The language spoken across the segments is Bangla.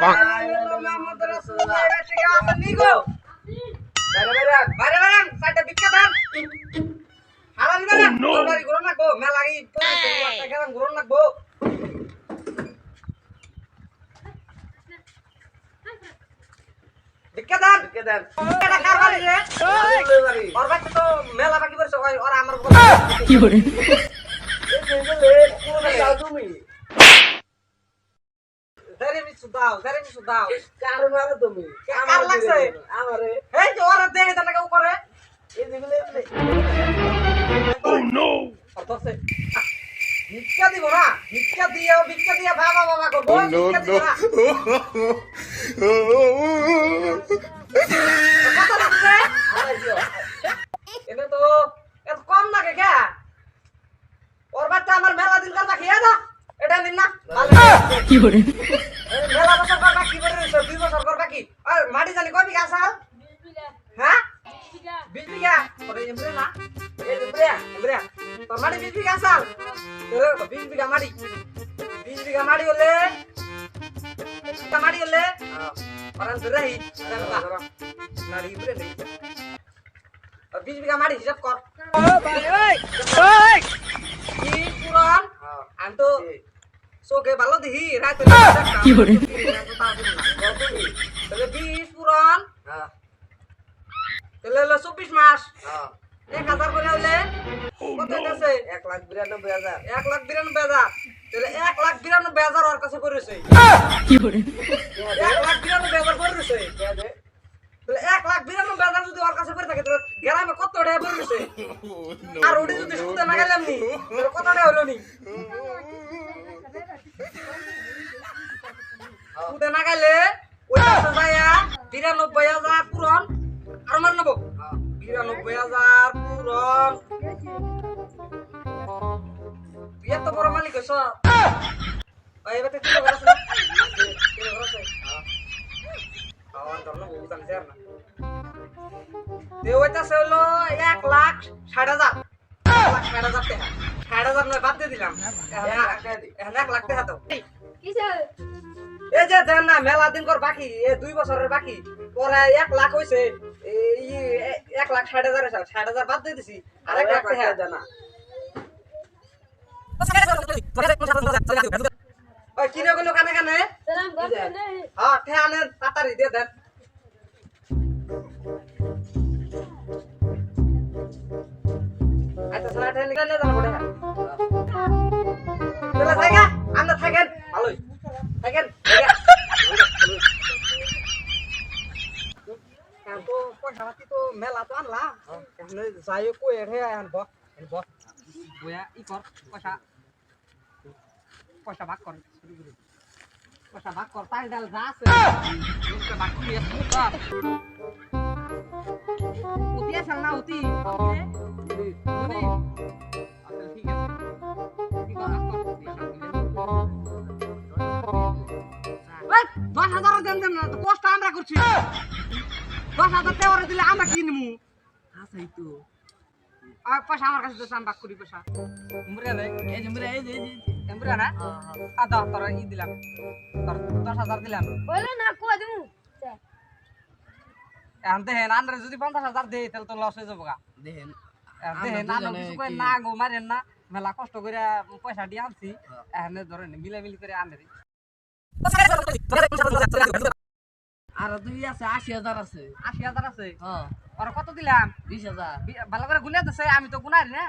মোহাম্মদ রাসূলুল্লাহ ঠিক আছে নিগো বাইরে বাইরে সাইডে বিক্কা দেন হারান বেরান বাড়ি ঘুরন লাগবো মেলা এই একটা গেলাম ঘুরন লাগবো বিক্কা দেন এটা কার বাড়ি রে ওর বাড়ি তো মেলা বাকি করছে ওর আমার কি করে তুমি Dari mi sudau. কার মারো তুমি কার লাগছে? আমারে এই যে ওরা দেখে তাহলে কেউ করে। এই যেগুলো Oh no অতসে ভিক্ষা দিব না ভিক্ষা দিয়ে বাবা করবো ভিক্ষা দিব না কত লাগছে? এটা তো এত কম লাগে কে ওর বাচ্চা আমার মেলা দিন করবা খেয়ে যা এটা নিন না কি করে মেলা বছর করবা কি করে রইছো 2 বছর করবা কি আর মাটি জানি কয় বিঘা আছে হ্যাঁ 20 বিঘা ওরে এমরে না এমরে তোর মাটি 20 বিঘা আছে তোর 20 বিঘা মাটি 20 বিঘা মাটি হলে পরান ধরেই নাড়ি এমরে নেই আর 20 বিঘা মাটি হিসাব কর কি পুরান আমি তো চোখে ভালো দেখি রাতে কি করে তাহলে 20 পুরান তাহলে হলো 24 মাস 1000 করে হলে কত আছে 1,92,000 1,92,000 তাহলে 1,92,000 ওর কাছে পড়েছে কি করে 1,92,000 পড়েছে তাহলে 1,92,000 যদি ওর কাছে পড়ে থাকে তাহলে গ্রামে কত টাকা পড়েছে আর ওটি যদি সুদে না গেলাম নি তাহলে কত টাকা হলো নি সুদে না গেলে ওই কাছে যায়া 92,000 পূরণ আর মান নেব 92,000 পূরণ তুই এত বড় মালিক হইছ ওই এবারে কি করছ না কি করছ আওয়াজ ধরনো বুঝান যায় না তে ওইটাছে হলো 1,60,000 1,60,000 টাকা 60,000 নয় বাদ দিয়ে দিলাম এখন 1 লাখ টাকা দাও এই যে দেন না মেলা দিন কর বাকি এই 2 বছরের বাকি পরে 1 লাখ হইছে এই 1,60,000 এর 60,000 বাদ দিয়ে দিছি আর 1 লাখ টাকা দেন না ওই কিনে গুলো কানে কানে হ্যাঁ ঠেয়ানে তাড়াতাড়ি দিয়ে দেন আচ্ছা সারা ঠেয়ানে নিয়ে যান বড় হ্যাঁ চলে জায়গা আমরা থাকেন ভালোই থাকেন তো পয়সা পাতি তো মেলা তো আনলাম এখন যাই কই রে আনব বয়া ই কর পয়সা ভাগ কর পয়সা ভাগ কর তাই ডাল যা আছে ভাগ করি উতি আছে না উতি আচ্ছা ঠিক আছে কি কর ভাগ কর 10,000 দেন না তো কষ্ট আমরা করছি 10,000 টাকা দিলে আমরা কিনমু আচ্ছা তো আর পয়সা আমার কাছে দেন ভাগ করি পয়সা উমরে রে এই যে উমরে না আদা তোর ই দিলাম তোর 10,000 দিলাম বলে না কো দিমু এখন দেখেন আন্দ্রে যদি 50,000 দেই তাহলে তো লস হয়ে যাবো গা দেখেন দেখেন না কিছু কই না গো মারেন না মেলা কষ্ট করে পয়সা দিয়ে আনছি এখন ধরেন মিলামিলি করে আনরে আর দুই আছে 80,000 আছে 80,000 আছে হ্যাঁ আর কত দিলাম 20,000 ভালো করে গুলে দিছে আমি তো গুনারি না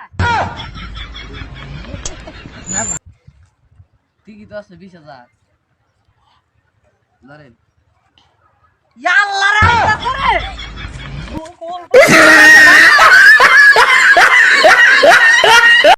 ঠিকই তো আছে 20,000 ধরেন ইয়া আল্লাহ রে